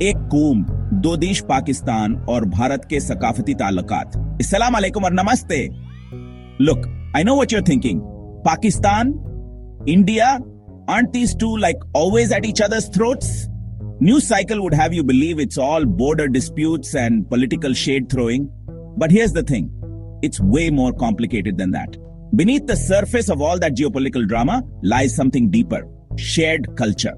एक कौम, दो देश पाकिस्तान और भारत के सकाफती ताल्लुकात। अस्सलाम वालेकुम और नमस्ते। Look, I know what you're thinking. Pakistan, India, aren't these two like always at each other's throats? News cycle would have you believe it's all border disputes and political shade throwing. But here's the thing. It's way more complicated than that. Beneath the surface of all that geopolitical drama lies something deeper. Shared culture.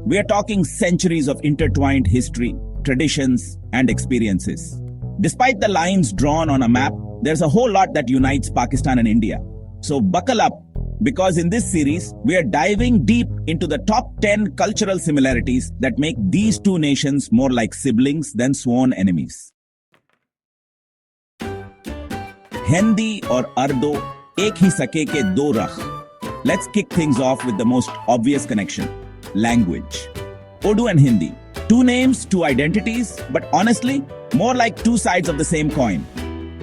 We are talking centuries of intertwined history, traditions, and experiences. Despite the lines drawn on a map, there's a whole lot that unites Pakistan and India. So buckle up, because in this series, we are diving deep into the top 10 cultural similarities that make these two nations more like siblings than sworn enemies. Hindi or Urdu, ek hi sake ke do rakh. Let's kick things off with the most obvious connection. Language. Urdu and Hindi. Two names, two identities, but honestly, more like two sides of the same coin.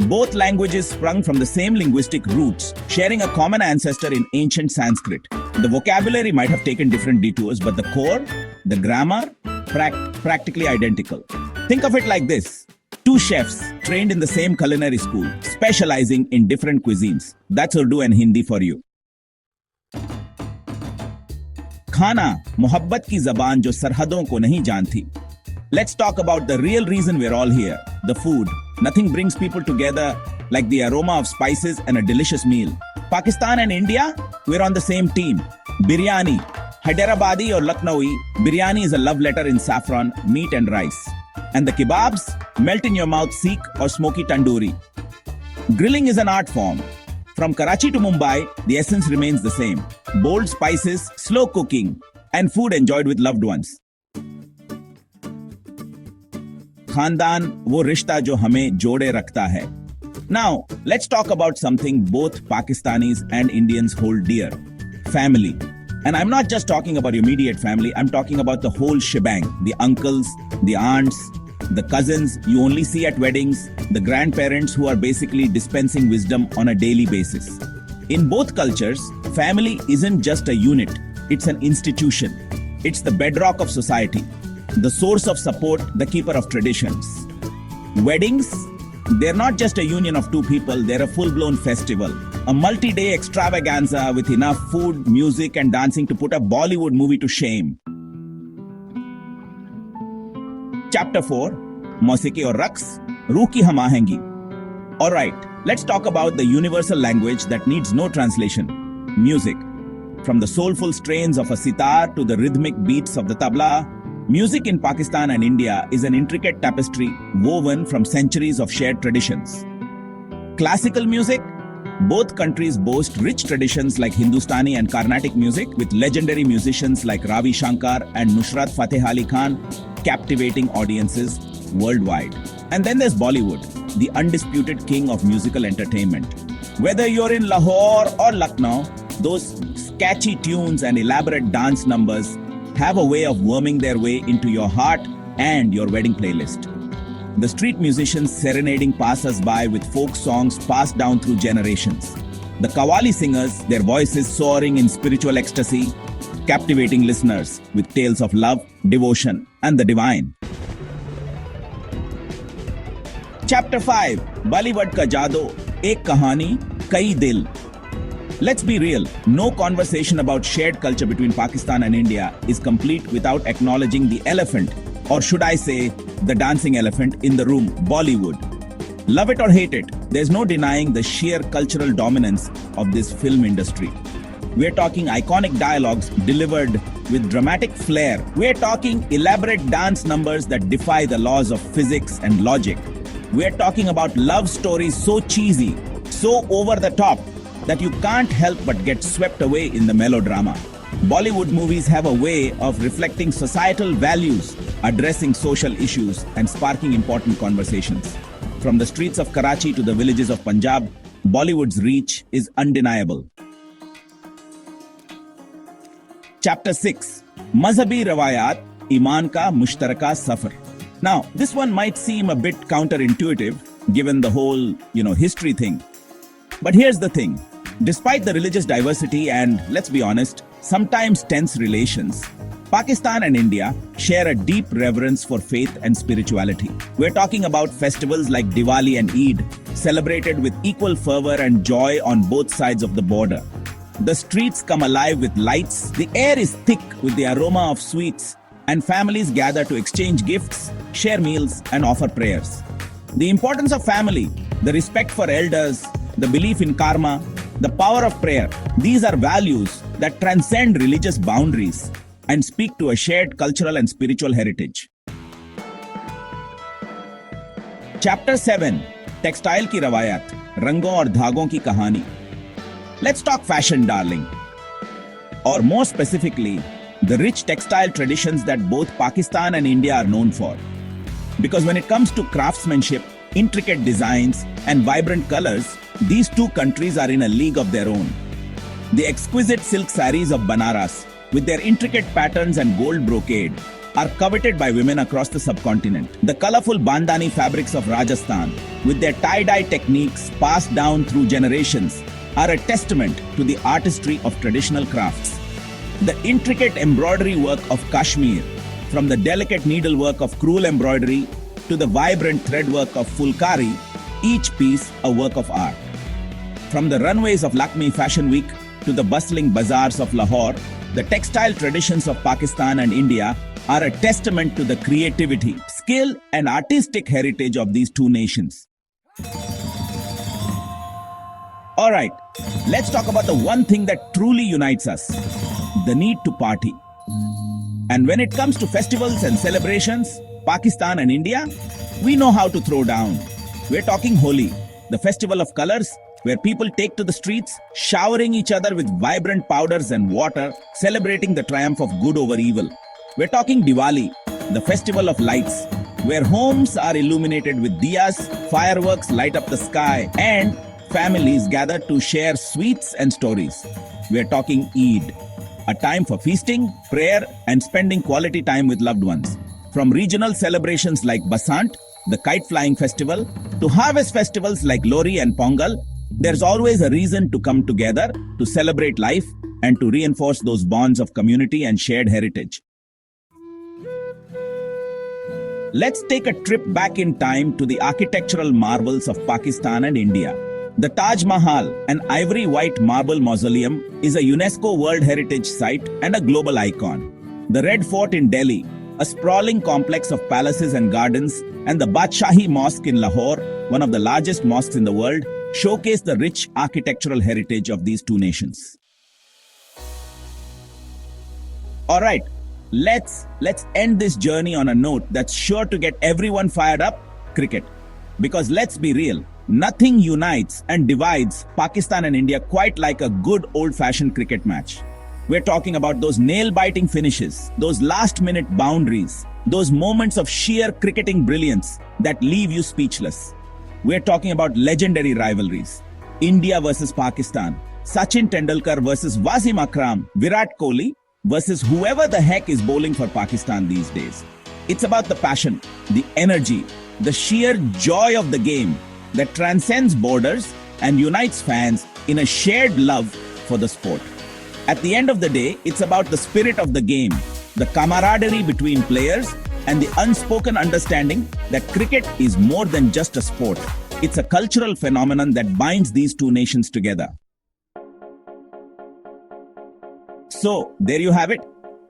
Both languages sprung from the same linguistic roots, sharing a common ancestor in ancient Sanskrit. The vocabulary might have taken different detours, but the core, the grammar, practically identical. Think of it like this. Two chefs trained in the same culinary school, specializing in different cuisines. That's Urdu and Hindi for you. खाना, मोहब्बत की जबान जो सरहदों को नहीं जानती. Let's talk about the real reason we're all here, the food. Nothing brings people together like the aroma of spices and a delicious meal. Pakistan and India, we're on the same team. Biryani. Hyderabadi or Lucknowi, biryani is a love letter in saffron, meat and rice. And the kebabs, melt in your mouth Sikh or smoky tandoori. Grilling is an art form. From Karachi to Mumbai, the essence remains the same. Bold spices, slow cooking, and food enjoyed with loved ones. खानदान वो रिश्ता जो हमें जोड़े रखता है. Now, let's talk about something both Pakistanis and Indians hold dear. Family. And I'm not just talking about your immediate family, I'm talking about the whole shebang. The uncles, the aunts, the cousins you only see at weddings, the grandparents who are basically dispensing wisdom on a daily basis. In both cultures, family isn't just a unit, it's an institution. It's the bedrock of society, the source of support, the keeper of traditions. Weddings, they're not just a union of two people, they're a full-blown festival. A multi-day extravaganza with enough food, music and dancing to put a Bollywood movie to shame. Chapter 4, Mausiki or Raqs, Ruh ki hum aahengi. Alright, let's talk about the universal language that needs no translation. Music. From the soulful strains of a sitar to the rhythmic beats of the tabla, music in Pakistan and India is an intricate tapestry woven from centuries of shared traditions. Classical music. Both countries boast rich traditions like Hindustani and Carnatic music, with legendary musicians like Ravi Shankar and Nusrat Fateh Ali Khan captivating audiences worldwide. And then there's Bollywood, the undisputed king of musical entertainment. Whether you're in Lahore or Lucknow, those catchy tunes and elaborate dance numbers have a way of worming their way into your heart and your wedding playlist. The street musicians serenading passers-by with folk songs passed down through generations. The Qawwali singers, their voices soaring in spiritual ecstasy, captivating listeners with tales of love, devotion, and the divine. Chapter 5, Bollywood ka Jado, Ek Kahani, Kai Dil. Let's be real, no conversation about shared culture between Pakistan and India is complete without acknowledging the elephant, or should I say, the dancing elephant in the room, Bollywood. Love it or hate it, there's no denying the sheer cultural dominance of this film industry. We're talking iconic dialogues delivered with dramatic flair. We're talking elaborate dance numbers that defy the laws of physics and logic. We're talking about love stories so cheesy, so over the top, that you can't help but get swept away in the melodrama. Bollywood movies have a way of reflecting societal values, addressing social issues, and sparking important conversations. From the streets of Karachi to the villages of Punjab, Bollywood's reach is undeniable. Chapter 6, Mazhabi Rawayat, Iman Ka Mushtaraka Safar. Now, this one might seem a bit counterintuitive, given the whole, history thing. But here's the thing. Despite the religious diversity and, let's be honest, sometimes tense relations, Pakistan and India share a deep reverence for faith and spirituality. We're talking about festivals like Diwali and Eid, celebrated with equal fervor and joy on both sides of the border. The streets come alive with lights, the air is thick with the aroma of sweets, and families gather to exchange gifts, share meals, and offer prayers. The importance of family, the respect for elders, the belief in karma, the power of prayer, these are values that transcend religious boundaries and speak to a shared cultural and spiritual heritage. Chapter 7, Textile की रवायत, रंगों और धागों की कहानी. Let's talk fashion, darling. Or more specifically, the rich textile traditions that both Pakistan and India are known for. Because when it comes to craftsmanship, intricate designs, and vibrant colors, these two countries are in a league of their own. The exquisite silk saris of Banaras, with their intricate patterns and gold brocade, are coveted by women across the subcontinent. The colorful bandani fabrics of Rajasthan, with their tie-dye techniques passed down through generations, are a testament to the artistry of traditional crafts. The intricate embroidery work of Kashmir, from the delicate needlework of crewel embroidery to the vibrant threadwork of Fulkari, each piece a work of art. From the runways of Lakme Fashion Week to the bustling bazaars of Lahore, the textile traditions of Pakistan and India are a testament to the creativity, skill, and artistic heritage of these two nations. Alright, let's talk about the one thing that truly unites us, the need to party. And when it comes to festivals and celebrations, Pakistan and India, we know how to throw down. We're talking Holi, the festival of colors, where people take to the streets, showering each other with vibrant powders and water, celebrating the triumph of good over evil. We're talking Diwali, the festival of lights, where homes are illuminated with diyas, fireworks light up the sky, and families gather to share sweets and stories. We're talking Eid, a time for feasting, prayer, and spending quality time with loved ones. From regional celebrations like Basant, the kite flying festival, to harvest festivals like Lori and Pongal, there's always a reason to come together to celebrate life and to reinforce those bonds of community and shared heritage. Let's take a trip back in time to the architectural marvels of Pakistan and India. The Taj Mahal, an ivory white marble mausoleum, is a UNESCO World Heritage Site and a global icon. The Red Fort in Delhi, a sprawling complex of palaces and gardens, and the Badshahi Mosque in Lahore, one of the largest mosques in the world, showcase the rich architectural heritage of these two nations. Alright, let's end this journey on a note that's sure to get everyone fired up, cricket. Because let's be real, nothing unites and divides Pakistan and India quite like a good old-fashioned cricket match. We're talking about those nail-biting finishes, those last-minute boundaries, those moments of sheer cricketing brilliance that leave you speechless. We're talking about legendary rivalries. India versus Pakistan, Sachin Tendulkar versus Wasim Akram, Virat Kohli versus whoever the heck is bowling for Pakistan these days. It's about the passion, the energy, the sheer joy of the game that transcends borders and unites fans in a shared love for the sport. At the end of the day, it's about the spirit of the game, the camaraderie between players, and the unspoken understanding that cricket is more than just a sport. It's a cultural phenomenon that binds these two nations together. So, there you have it.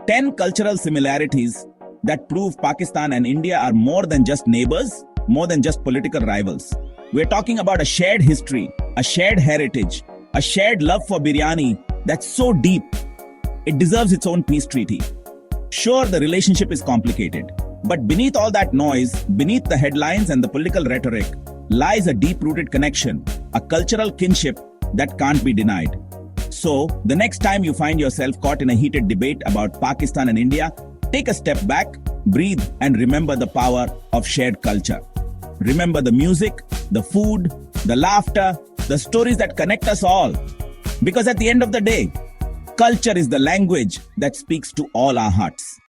10 cultural similarities that prove Pakistan and India are more than just neighbors, more than just political rivals. We're talking about a shared history, a shared heritage, a shared love for biryani that's so deep, it deserves its own peace treaty. Sure, the relationship is complicated, but beneath all that noise, beneath the headlines and the political rhetoric, lies a deep-rooted connection, a cultural kinship that can't be denied. So, the next time you find yourself caught in a heated debate about Pakistan and India, take a step back, breathe, and remember the power of shared culture. Remember the music, the food, the laughter, the stories that connect us all. Because at the end of the day, culture is the language that speaks to all our hearts.